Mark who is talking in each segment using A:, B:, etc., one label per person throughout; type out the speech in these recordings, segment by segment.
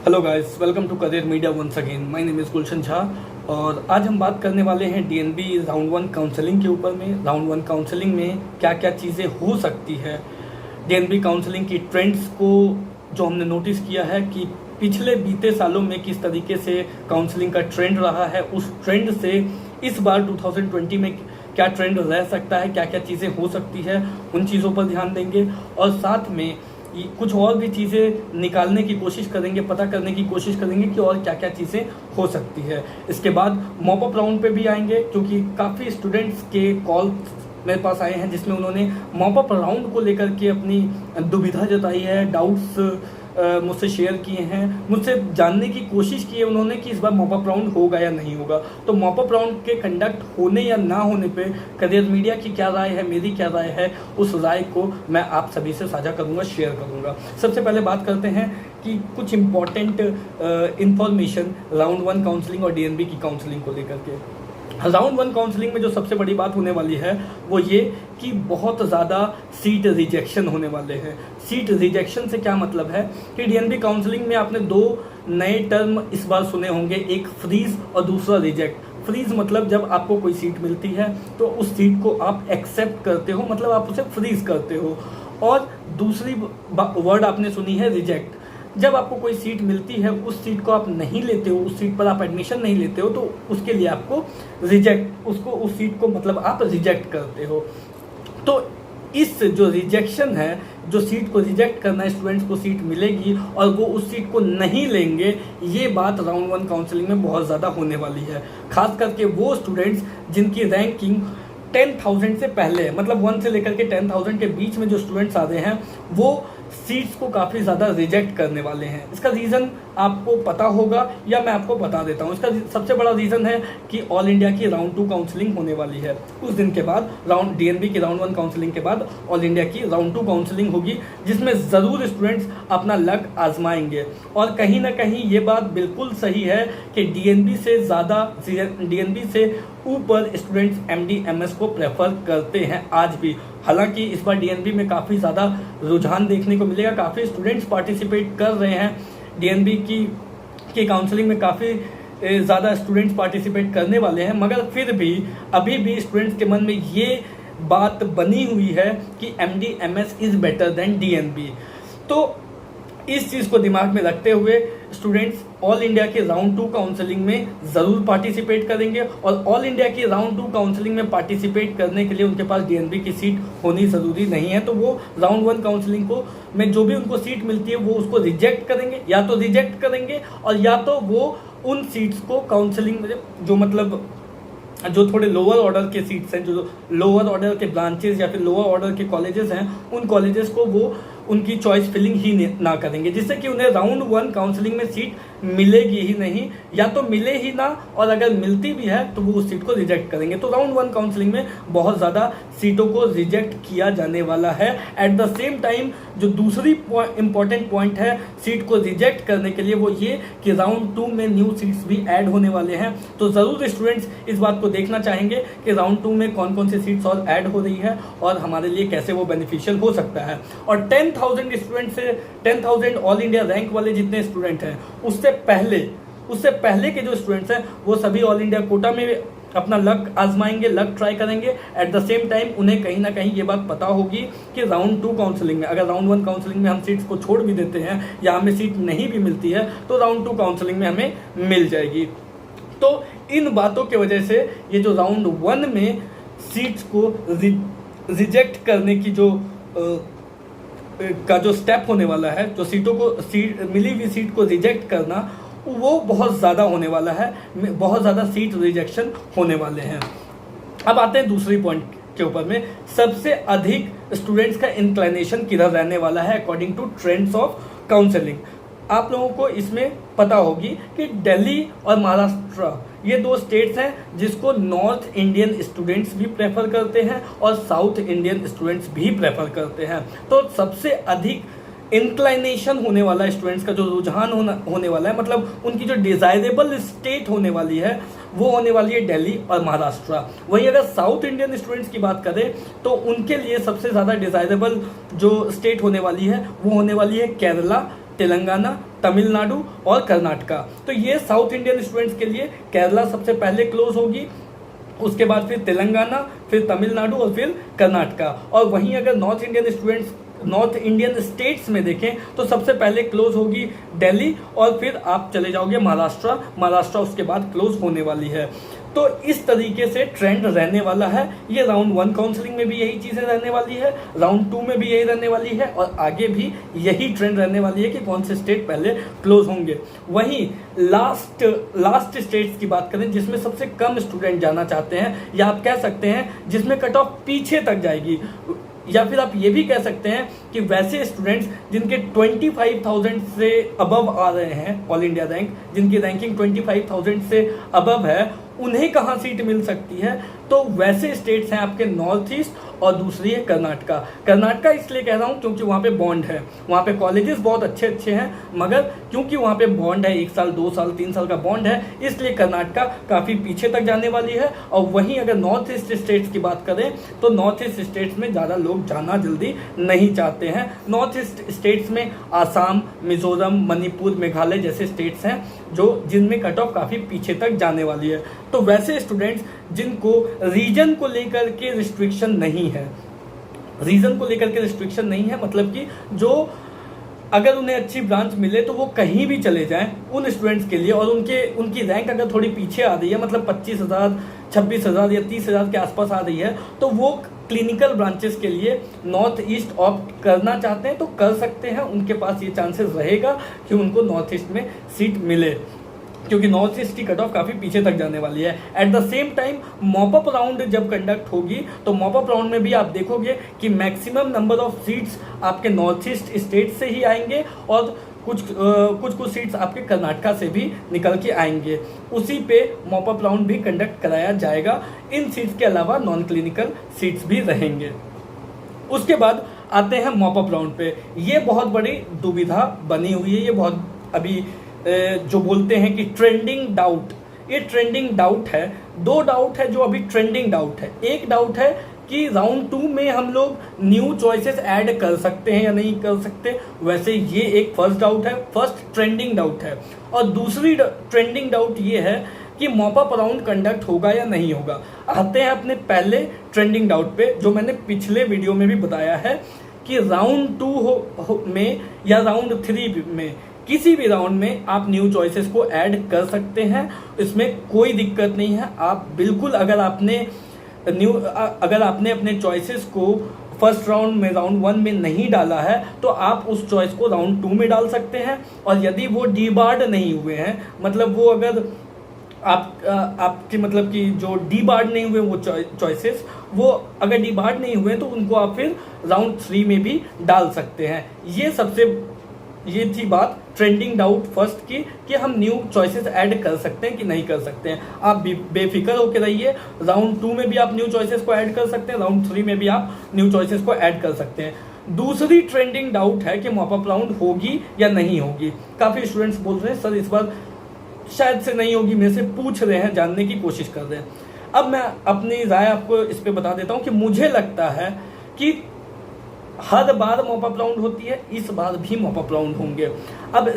A: Hello guys, welcome to career media once again. My name is Gulshan Jha और आज हम बात करने वाले हैं डीएनबी राउंड वन काउंसलिंग के ऊपर में। राउंड वन काउंसलिंग में क्या क्या चीज़ें हो सकती है, डीएनबी काउंसलिंग की ट्रेंड्स को जो हमने नोटिस किया है कि पिछले बीते सालों में किस तरीके से काउंसलिंग का ट्रेंड रहा है, उस ट्रेंड से इस बार 2020 में क्या ट्रेंड रह सकता है, क्या क्या चीज़ें हो सकती है, उन चीज़ों पर ध्यान देंगे और साथ में कुछ और भी चीज़ें निकालने की कोशिश करेंगे, पता करने की कोशिश करेंगे कि और क्या क्या चीज़ें हो सकती है। इसके बाद मॉप अप राउंड पे भी आएंगे क्योंकि काफ़ी स्टूडेंट्स के कॉल मेरे पास आए हैं जिसमें उन्होंने मॉप अप राउंड को लेकर के अपनी दुविधा जताई है, डाउट्स मुझसे शेयर किए हैं, मुझसे जानने की कोशिश की है उन्होंने कि इस बार मॉप अप राउंड होगा या नहीं होगा। तो मॉप अप राउंड के कंडक्ट होने या ना होने पे करियर मीडिया की क्या राय है, मेरी क्या राय है, उस राय को मैं आप सभी से साझा करूंगा, शेयर करूंगा। सबसे पहले बात करते हैं कि कुछ important information round one counselling और डीएनबी की काउंसलिंग को लेकर के। राउंड वन काउंसलिंग में जो सबसे बड़ी बात होने वाली है वो ये कि बहुत ज़्यादा सीट रिजेक्शन होने वाले हैं। सीट रिजेक्शन से क्या मतलब है कि डीएनबी काउंसलिंग में आपने दो नए टर्म इस बार सुने होंगे, एक फ्रीज और दूसरा रिजेक्ट। फ्रीज मतलब जब आपको कोई सीट मिलती है तो उस सीट को आप एक्सेप्ट करते हो, मतलब आप उसे फ्रीज करते हो। और दूसरी वर्ड आपने सुनी है रिजेक्ट। जब आपको कोई सीट मिलती है, उस सीट को आप नहीं लेते हो, उस सीट पर आप एडमिशन नहीं लेते हो, तो उसके लिए आपको उस सीट को मतलब आप रिजेक्ट करते हो। तो इस जो रिजेक्शन है, जो सीट को रिजेक्ट करना है, स्टूडेंट्स को सीट मिलेगी और वो उस सीट को नहीं लेंगे, ये बात राउंड वन काउंसलिंग में बहुत ज़्यादा होने वाली है। खास करके वो स्टूडेंट्स जिनकी रैंकिंग 10,000 से पहले है, मतलब 1 से लेकर के 10,000 के बीच में जो स्टूडेंट्स आ रहे हैं, वो सीट्स को काफ़ी ज़्यादा रिजेक्ट करने वाले हैं। इसका रीज़न आपको पता होगा या मैं आपको बता देता हूँ। इसका सबसे बड़ा रीज़न है कि ऑल इंडिया की राउंड 2 काउंसलिंग होने वाली है। कुछ दिन के बाद डीएनबी की राउंड 1 काउंसलिंग के बाद ऑल इंडिया की राउंड 2 काउंसलिंग होगी, जिसमें ज़रूर स्टूडेंट्स अपना लक आजमाएंगे। और कहीं ना कहीं ये बात बिल्कुल सही है कि डीएनबी से ऊपर स्टूडेंट्स एमडी एमएस को प्रेफर करते हैं आज भी। हालांकि इस बार डीएनबी में काफ़ी ज़्यादा रुझान देखने को मिलेगा, काफ़ी स्टूडेंट्स पार्टिसिपेट कर रहे हैं डीएनबी की काउंसलिंग में, काफ़ी ज़्यादा स्टूडेंट्स पार्टिसिपेट करने वाले हैं। मगर फिर भी अभी भी स्टूडेंट्स के मन में ये बात बनी हुई है कि MD MS is better than DNB. तो इस चीज़ को दिमाग में रखते हुए स्टूडेंट्स ऑल इंडिया के राउंड 2 काउंसलिंग में ज़रूर पार्टिसिपेट करेंगे और ऑल इंडिया की राउंड 2 काउंसलिंग में पार्टिसिपेट करने के लिए उनके पास डीएनबी की सीट होनी ज़रूरी नहीं है। तो वो राउंड 1 काउंसलिंग में जो भी उनको सीट मिलती है वो उसको रिजेक्ट करेंगे, या तो रिजेक्ट करेंगे और या तो वो उन सीट्स को काउंसलिंग में जो थोड़े लोअर ऑर्डर के सीट्स हैं, जो लोअर ऑर्डर के ब्रांचेस या फिर लोअर ऑर्डर के कॉलेजेस हैं, उन कॉलेजेस को वो उनकी चॉइस फिलिंग ही ना करेंगे, जिससे कि उन्हें राउंड 1 काउंसलिंग में सीट मिलेगी ही नहीं, या तो मिले ही ना, और अगर मिलती भी है तो वो उस सीट को रिजेक्ट करेंगे। तो राउंड 1 काउंसलिंग में बहुत ज़्यादा सीटों को रिजेक्ट किया जाने वाला है। एट द सेम टाइम जो दूसरी इंपॉर्टेंट पॉइंट है सीट को रिजेक्ट करने के लिए, वो ये कि राउंड 2 में न्यू सीट्स भी ऐड होने वाले हैं। तो ज़रूर स्टूडेंट्स इस बात को देखना चाहेंगे कि राउंड 2 में कौन कौन सी सीट्स और ऐड हो रही है और हमारे लिए कैसे वो बेनिफिशियल हो सकता है। और 10,000 स्टूडेंट से 10,000 ऑल इंडिया रैंक वाले जितने स्टूडेंट हैं, उससे पहले के जो स्टूडेंट्स हैं वो सभी ऑल इंडिया कोटा में अपना लक आजमाएंगे, लक ट्राई करेंगे। एट द सेम टाइम उन्हें कहीं ना कहीं ये बात पता होगी कि राउंड 2 काउंसलिंग में, अगर राउंड 1 काउंसलिंग में हम सीट्स को छोड़ भी देते हैं या हमें सीट नहीं भी मिलती है, तो राउंड 2 काउंसलिंग में हमें मिल जाएगी। तो इन बातों की वजह से ये जो राउंड 1 में सीट्स को रिजेक्ट करने की जो स्टेप होने वाला है, जो मिली हुई सीट को रिजेक्ट करना, वो बहुत ज़्यादा होने वाला है, बहुत ज़्यादा सीट रिजेक्शन होने वाले हैं। अब आते हैं दूसरी पॉइंट के ऊपर में, सबसे अधिक स्टूडेंट्स का इंक्लिनेशन किधर रहने वाला है according to trends of counselling. आप लोगों को इसमें पता होगी कि दिल्ली और महाराष्ट्र ये दो स्टेट्स हैं जिसको नॉर्थ इंडियन स्टूडेंट्स भी प्रेफर करते हैं और साउथ इंडियन स्टूडेंट्स भी प्रेफर करते हैं। तो सबसे अधिक इंक्लाइनेशन होने वाला है स्टूडेंट्स का, जो रुझान होने वाला है, मतलब उनकी जो डिजायरेबल स्टेट होने वाली है वो होने वाली है दिल्ली और महाराष्ट्र। वहीं अगर साउथ इंडियन स्टूडेंट्स की बात करें तो उनके लिए सबसे ज़्यादा डिजायरेबल जो स्टेट होने वाली है वो होने वाली है केरला, तेलंगाना, तमिलनाडु और कर्नाटका। तो ये साउथ इंडियन स्टूडेंट्स के लिए केरला सबसे पहले क्लोज होगी, उसके बाद फिर तेलंगाना, फिर तमिलनाडु और फिर कर्नाटका। और वहीं अगर नॉर्थ इंडियन स्टेट्स में देखें तो सबसे पहले क्लोज होगी दिल्ली और फिर आप चले जाओगे महाराष्ट्र उसके बाद क्लोज होने वाली है। तो इस तरीके से ट्रेंड रहने वाला है। ये राउंड 1 काउंसलिंग में भी यही चीज़ें रहने वाली है, राउंड 2 में भी यही रहने वाली है और आगे भी यही ट्रेंड रहने वाली है कि कौन से स्टेट पहले क्लोज होंगे। वहीं लास्ट स्टेट्स की बात करें जिसमें सबसे कम स्टूडेंट जाना चाहते हैं, या आप कह सकते हैं जिसमें कट ऑफ पीछे तक जाएगी, या फिर आप ये भी कह सकते हैं कि वैसे स्टूडेंट्स जिनके 25,000 से अबव आ रहे हैं ऑल इंडिया रैंक, जिनकी रैंकिंग 25,000 से अबव है, उन्हें कहाँ सीट मिल सकती है। तो वैसे स्टेट्स हैं आपके नॉर्थ ईस्ट और दूसरी है कर्नाटका इसलिए कह रहा हूँ क्योंकि वहाँ पे बॉन्ड है, वहाँ पे कॉलेजेस बहुत अच्छे हैं, मगर क्योंकि वहाँ पे बॉन्ड है, 1 साल 2 साल 3 साल का बॉन्ड है, इसलिए कर्नाटका काफ़ी पीछे तक जाने वाली है। और वहीं अगर नॉर्थ ईस्ट स्टेट्स की बात करें तो नॉर्थ ईस्ट स्टेट्स में ज़्यादा लोग जाना जल्दी नहीं चाहते हैं। नॉर्थ ईस्ट स्टेट्स में आसाम, मिजोरम, मणिपुर, मेघालय जैसे स्टेट्स हैं जिनमें कट ऑफ काफ़ी पीछे तक जाने वाली है। तो वैसे स्टूडेंट्स जिनको रीजन को लेकर के रिस्ट्रिक्शन नहीं है, मतलब कि जो अगर उन्हें अच्छी ब्रांच मिले तो वो कहीं भी चले जाएं, उन स्टूडेंट्स के लिए, और उनकी रैंक अगर थोड़ी पीछे आ रही है, मतलब 25,000, 26,000 या 30,000 के आसपास आ रही है, तो वो क्लिनिकल ब्रांचेस के लिए नॉर्थ ईस्ट ऑप्ट करना चाहते हैं तो कर सकते हैं। उनके पास ये चांसेस रहेगा कि उनको नॉर्थ ईस्ट में सीट मिले, क्योंकि नॉर्थ ईस्ट की कट ऑफ काफ़ी पीछे तक जाने वाली है। At the same time mop up round जब कंडक्ट होगी तो मॉप अप राउंड में भी आप देखोगे कि मैक्सिमम नंबर ऑफ सीट्स आपके नॉर्थ ईस्ट स्टेट से ही आएंगे और कुछ सीट्स आपके कर्नाटका से भी निकल के आएंगे। उसी पे मॉप अप राउंड भी कंडक्ट कराया जाएगा। इन सीट्स के अलावा नॉन क्लिनिकल सीट्स भी रहेंगे। उसके बाद आते हैं मॉप अप राउंड पे। ये बहुत बड़ी दुविधा बनी हुई है, ये बहुत अभी जो बोलते हैं कि ट्रेंडिंग डाउट, ये ट्रेंडिंग डाउट है। 2 डाउट है जो अभी ट्रेंडिंग डाउट है। एक डाउट है कि राउंड 2 में हम लोग न्यू चॉइसेस ऐड कर सकते हैं या नहीं कर सकते, वैसे ये एक फर्स्ट डाउट है, फर्स्ट ट्रेंडिंग डाउट है। और दूसरी ट्रेंडिंग डाउट ये है कि मॉप अप राउंड कंडक्ट होगा या नहीं होगा। आते हैं अपने पहले ट्रेंडिंग डाउट पे, जो मैंने पिछले वीडियो में भी बताया है कि राउंड 2 में या राउंड 3 में, किसी भी राउंड में आप न्यू चॉइसेस को ऐड कर सकते हैं, इसमें कोई दिक्कत नहीं है। आप बिल्कुल अगर आपने अपने चॉइसेस को फर्स्ट राउंड में, राउंड 1 में नहीं डाला है तो आप उस चॉइस को राउंड 2 में डाल सकते हैं। और यदि वो डीबार्ड नहीं हुए हैं, मतलब वो अगर आपके मतलब कि जो डीबार्ड नहीं हुए वो चॉइसेस, वो अगर डीबार्ड नहीं हुए तो उनको आप फिर राउंड 3 में भी डाल सकते हैं। ये थी बात ट्रेंडिंग डाउट फर्स्ट की कि हम न्यू चॉइसेस ऐड कर सकते हैं कि नहीं कर सकते हैं। आप बेफिक्र होकर रहिए, राउंड 2 में भी आप न्यू चॉइसेस को ऐड कर सकते हैं, राउंड 3 में भी आप न्यू चॉइसेस को ऐड कर सकते हैं। दूसरी ट्रेंडिंग डाउट है कि मॉप अप राउंड होगी या नहीं होगी। काफ़ी स्टूडेंट्स बोल रहे हैं सर इस बार शायद से नहीं होगी, मेरे से पूछ रहे हैं, जानने की कोशिश कर रहे हैं। अब मैं अपनी राय आपको इस पर बता देता हूँ कि मुझे लगता है कि हर बार मॉप अप राउंड होती है, इस बार भी मॉप अप राउंड होंगे। अब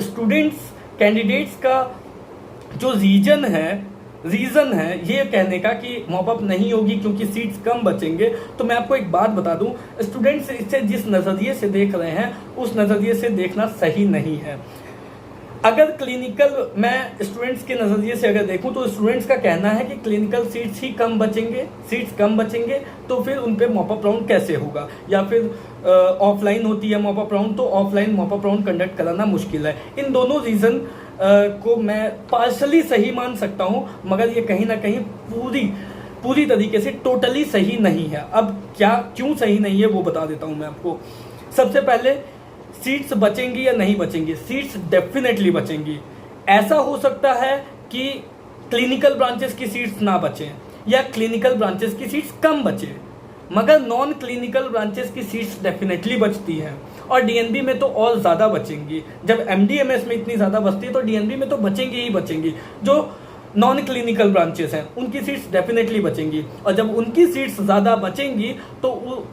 A: कैंडिडेट्स का जो रीजन है ये कहने का कि मॉप अप नहीं होगी क्योंकि सीट्स कम बचेंगे, तो मैं आपको एक बात बता दूं, स्टूडेंट्स इसे जिस नज़रिए से देख रहे हैं उस नज़रिए से देखना सही नहीं है। अगर क्लिनिकल, मैं स्टूडेंट्स के नज़रिए से अगर देखूं तो स्टूडेंट्स का कहना है कि क्लिनिकल सीट्स कम बचेंगे तो फिर उन पे मॉप अप राउंड कैसे होगा, या फिर ऑफलाइन होती है मॉप अप राउंड तो offline mop up round conduct कराना मुश्किल है। इन दोनों रीज़न को मैं पार्शली सही मान सकता हूं, मगर ये कहीं ना कहीं पूरी तरीके से टोटली सही नहीं है। अब क्यों सही नहीं है वो बता देता हूं मैं आपको। सबसे पहले, सीट्स बचेंगी या नहीं बचेंगी? Seats definitely बचेंगी। ऐसा हो सकता है कि क्लिनिकल ब्रांचेस की सीट्स ना बचें या क्लिनिकल ब्रांचेस की सीट्स कम बचे, मगर नॉन क्लिनिकल ब्रांचेस की सीट्स डेफिनेटली बचती हैं और डीएनबी में तो और ज़्यादा बचेंगी। जब एमडीएमएस में इतनी ज़्यादा बचती है तो डीएनबी में तो बचेंगी ही बचेंगी। जो नॉन क्लिनिकल ब्रांचेस हैं उनकी सीट्स डेफिनेटली बचेंगी, और जब उनकी सीट्स ज़्यादा बचेंगी तो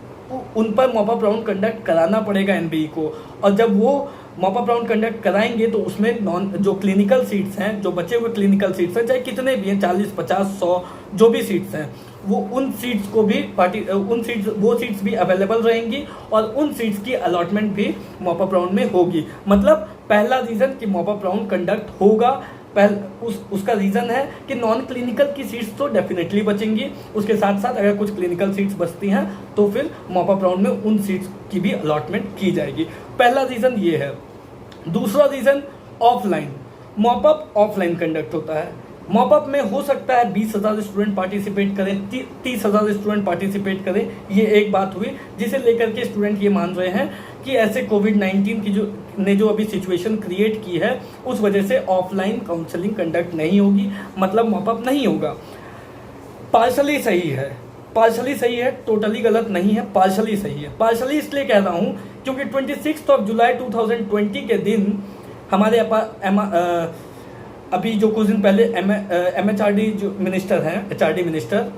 A: उन पर मॉप अप राउंड कंडक्ट कराना पड़ेगा एनबीई को, और जब वो मॉप अप राउंड कंडक्ट कराएंगे तो उसमें जो क्लिनिकल सीट्स हैं, जो बचे हुए क्लिनिकल सीट्स हैं, चाहे कितने भी हैं, 40, 50, 100 जो भी सीट्स हैं, वो उन सीट्स को भी वो सीट्स भी अवेलेबल रहेंगी और उन सीट्स की अलॉटमेंट भी मॉप अप राउंड में होगी। मतलब पहला रीज़न कि मॉप अप राउंड कंडक्ट होगा, उसका रीज़न है कि नॉन क्लिनिकल की सीट्स तो डेफिनेटली बचेंगी, उसके साथ साथ अगर कुछ क्लिनिकल सीट्स बचती हैं तो फिर मॉप अप राउंड में उन सीट्स की भी अलॉटमेंट की जाएगी। पहला रीज़न ये है। दूसरा reason offline, mop up offline conduct होता है। मॉप अप में हो सकता है 20,000 स्टूडेंट पार्टिसिपेट करें, 30,000 स्टूडेंट पार्टिसिपेट करें, ये एक बात हुई जिसे लेकर के स्टूडेंट ये मान रहे हैं कि ऐसे कोविड-19 की जो अभी सिचुएशन क्रिएट की है उस वजह से ऑफलाइन काउंसलिंग कंडक्ट नहीं होगी, मतलब मॉप अप नहीं होगा। पार्शली सही है, टोटली गलत नहीं है, पार्शली सही है। पार्शली इसलिए कह रहा हूँ क्योंकि 26 जुलाई 2020 के दिन हमारे अभी जो कुछ दिन पहले MHRD जो मिनिस्टर हैं, HRD मिनिस्टर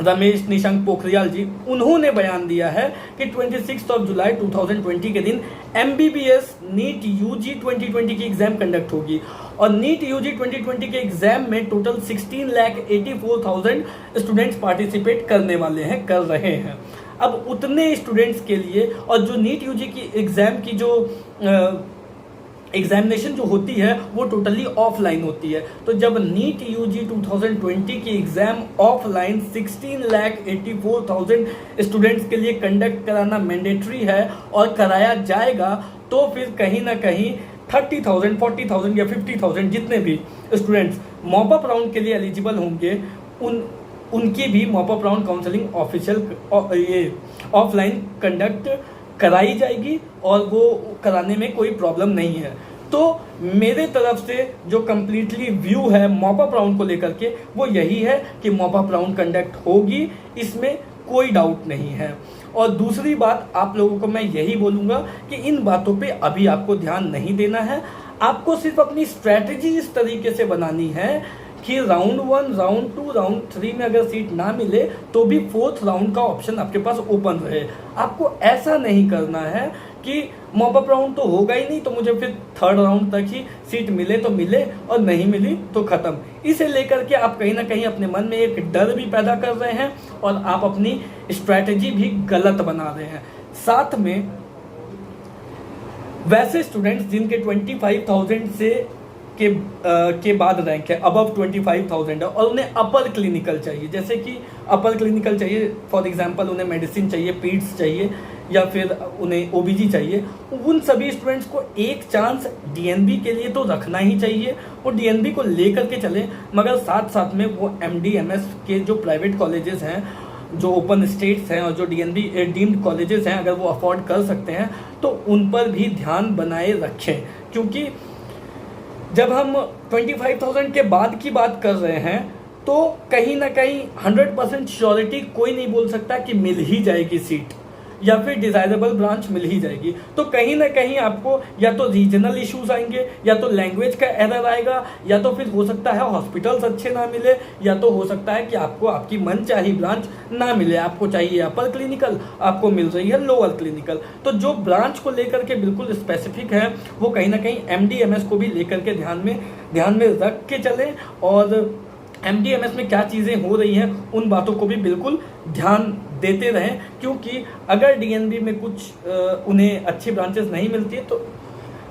A: रमेश निशंक पोखरियाल जी, उन्होंने बयान दिया है कि 26 जुलाई 2020 के दिन MBBS नीट UG 2020 की एग्जाम कंडक्ट होगी और नीट UG 2020 के एग्जाम में टोटल 16,84,000 स्टूडेंट्स पार्टिसिपेट करने वाले हैं, कर रहे हैं। अब उतने स्टूडेंट्स के लिए और जो नीट UG की एग्जाम की जो एग्जामिनेशन जो होती है वो टोटली ऑफलाइन होती है, तो जब नीट UG 2020 की एग्जाम ऑफलाइन 16,84,000 स्टूडेंट्स के लिए कंडक्ट कराना मैंडेटरी है और कराया जाएगा, तो फिर कहीं ना कहीं 30,000, 40,000 या 50,000 जितने भी स्टूडेंट्स मॉप अप राउंड के लिए एलिजिबल होंगे उनकी भी mop up round counselling official ये ऑफलाइन कंडक्ट कराई जाएगी और वो कराने में कोई प्रॉब्लम नहीं है। तो मेरे तरफ से जो कंप्लीटली व्यू है मॉप अप राउंड को लेकर के वो यही है कि मॉप अप राउंड कंडक्ट होगी, इसमें कोई डाउट नहीं है। और दूसरी बात आप लोगों को मैं यही बोलूँगा कि इन बातों पे अभी आपको ध्यान नहीं देना है, आपको सिर्फ अपनी स्ट्रैटेजी इस तरीके से बनानी है कि राउंड 1, राउंड 2, राउंड 3 में अगर सीट ना मिले तो भी 4th राउंड का ऑप्शन आपके पास ओपन रहे। आपको ऐसा नहीं करना है कि मॉप अप राउंड तो होगा ही नहीं तो मुझे फिर 3rd राउंड तक ही सीट मिले तो मिले और नहीं मिली तो खत्म। इसे लेकर के आप कहीं ना कहीं अपने मन में एक डर भी पैदा कर रहे हैं और आप अपनी स्ट्रैटेजी भी गलत बना रहे हैं। साथ में वैसे स्टूडेंट्स जिनके 25,000 से के बाद रैंक है, अबव 25,000 है और उन्हें अपर क्लिनिकल चाहिए, जैसे कि अपर क्लिनिकल चाहिए, फॉर एग्जांपल उन्हें मेडिसिन चाहिए, पीड्स चाहिए या फिर उन्हें OBG चाहिए, उन सभी स्टूडेंट्स को एक चांस DNB के लिए तो रखना ही चाहिए। वो DNB को लेकर के चले, मगर साथ साथ में वो MD-MS के जो प्राइवेट कॉलेजेस हैं, जो ओपन स्टेट्स हैं और जो DNB डीम्ड कॉलेजेस हैं, अगर वो अफोर्ड कर सकते हैं तो उन पर भी ध्यान बनाए रखें। क्योंकि जब हम 25,000 के बाद की बात कर रहे हैं तो कहीं ना कहीं 100% श्योरिटी कोई नहीं बोल सकता कि मिल ही जाएगी सीट या फिर डिजायरेबल ब्रांच मिल ही जाएगी। तो कहीं ना कहीं आपको या तो रीजनल इश्यूज आएंगे, या तो लैंग्वेज का एरर आएगा, या तो फिर हो सकता है हॉस्पिटल्स अच्छे ना मिले, या तो हो सकता है कि आपको आपकी मनचाही ब्रांच ना मिले। आपको चाहिए अपर क्लिनिकल, आपको मिल रही है लोअर क्लिनिकल। तो जो ब्रांच को लेकर के बिल्कुल स्पेसिफिक है वो कहीं ना कहीं MD-MS को भी लेकर के ध्यान में रख के चलें और MD-MS में क्या चीज़ें हो रही हैं उन बातों को भी बिल्कुल ध्यान देते रहें। क्योंकि अगर DNB में कुछ उन्हें अच्छी ब्रांचेस नहीं मिलती है, तो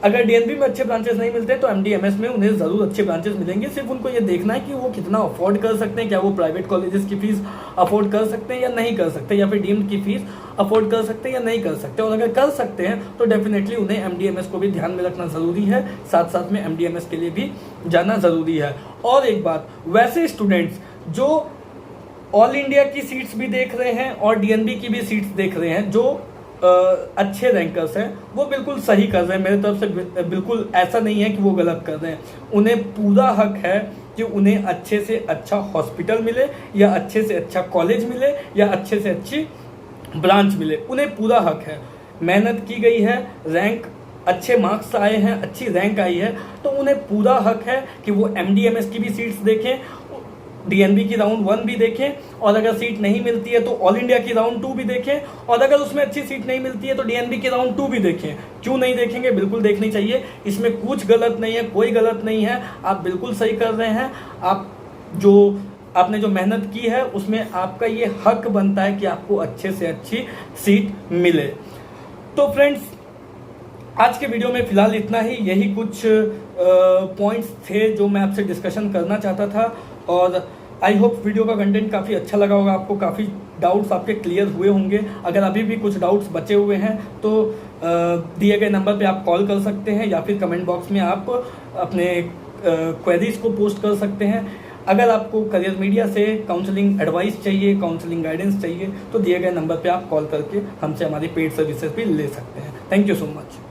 A: अगर DNB में अच्छे ब्रांचेस नहीं मिलते तो MD-MS में उन्हें ज़रूर अच्छे ब्रांचेस मिलेंगे। सिर्फ उनको ये देखना है कि वो कितना अफोर्ड कर सकते हैं, क्या वो प्राइवेट कॉलेजेस की फीस अफोर्ड कर सकते हैं या नहीं कर सकते, या फिर डीम्ड की फीस अफोर्ड कर सकते हैं या नहीं कर सकते। और अगर कर सकते हैं तो डेफिनेटली उन्हें MD-MS को भी ध्यान में रखना ज़रूरी है, साथ साथ में MD-MS के लिए भी जाना ज़रूरी है। और एक बात, वैसे स्टूडेंट्स जो ऑल इंडिया की सीट्स भी देख रहे हैं और DNB की भी सीट्स देख रहे हैं, जो अच्छे रैंकर्स हैं, वो बिल्कुल सही कर रहे हैं। मेरे तरफ से बिल्कुल ऐसा नहीं है कि वो गलत कर रहे हैं। उन्हें पूरा हक है कि उन्हें अच्छे से अच्छा हॉस्पिटल मिले, या अच्छे से अच्छा कॉलेज मिले, या अच्छे से अच्छी ब्रांच मिले। उन्हें पूरा हक है, मेहनत की गई है, रैंक अच्छे मार्क्स आए हैं, अच्छी रैंक आई है, तो उन्हें पूरा हक है कि वो MD-MS की भी सीट्स देखें, डीएनबी की राउंड 1 भी देखें, और अगर सीट नहीं मिलती है तो ऑल इंडिया की राउंड 2 भी देखें, और अगर उसमें अच्छी सीट नहीं मिलती है तो डीएनबी की राउंड 2 भी देखें। क्यों नहीं देखेंगे, बिल्कुल देखनी चाहिए, इसमें कुछ गलत नहीं है, कोई गलत नहीं है, आप बिल्कुल सही कर रहे हैं। आपने जो मेहनत की है उसमें आपका ये हक बनता है कि आपको अच्छे से अच्छी सीट मिले। तो फ्रेंड्स, आज के वीडियो में फिलहाल इतना ही, यही कुछ पॉइंट्स थे जो मैं आपसे डिस्कशन करना चाहता था, और आई होप वीडियो का कंटेंट काफ़ी अच्छा लगा होगा आपको, काफ़ी डाउट्स आपके क्लियर हुए होंगे। अगर अभी भी कुछ डाउट्स बचे हुए हैं तो दिए गए नंबर पे आप कॉल कर सकते हैं, या फिर कमेंट बॉक्स में आप अपने क्वेरीज को पोस्ट कर सकते हैं। अगर आपको करियर मीडिया से काउंसलिंग एडवाइस चाहिए, काउंसलिंग गाइडेंस चाहिए, तो दिए गए नंबर पे आप कॉल करके हमसे हमारी पेड सर्विसेज भी ले सकते हैं। Thank you so much.